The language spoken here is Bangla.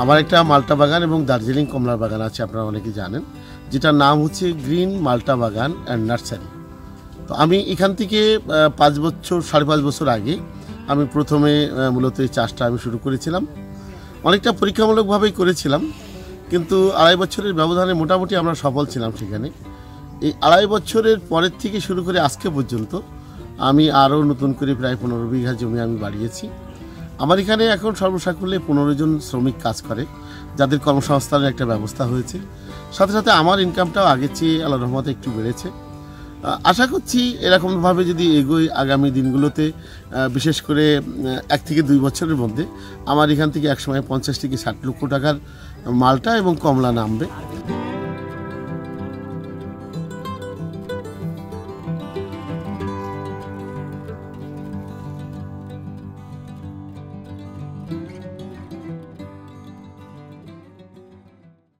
আমার একটা মাল্টা বাগান এবং দার্জিলিং কমলার বাগান আছে, আপনারা অনেকেই জানেন, যেটার নাম হচ্ছে গ্রিন মাল্টা বাগান অ্যান্ড নার্সারি। তো আমি এখান থেকে 5.5 বছর আগে আমি প্রথমে মূলত এই চাষটা আমি শুরু করেছিলাম। অনেকটা পরীক্ষামূলকভাবেই করেছিলাম, কিন্তু 2.5 বছরের ব্যবধানে মোটামুটি আমরা সফল ছিলাম সেখানে। এই 2.5 বছরের পরের থেকে শুরু করে আজকে পর্যন্ত আমি আরও নতুন করে প্রায় 15 বিঘা জমি আমি বাড়িয়েছি। আমার এখানে এখন সর্বসাকুল্যে 15 জন শ্রমিক কাজ করে, যাদের কর্মসংস্থানের একটা ব্যবস্থা হয়েছে। সাথে সাথে আমার ইনকামটাও আগের চেয়ে আল্লাহর রহমতে একটু বেড়েছে। আশা করছি এরকমভাবে যদি এগোই আগামী দিনগুলোতে, বিশেষ করে 1 থেকে 2 বছরের মধ্যে আমার এখান থেকে একসময় 50 থেকে 60 লক্ষ টাকার মালটা এবং কমলা নামবে।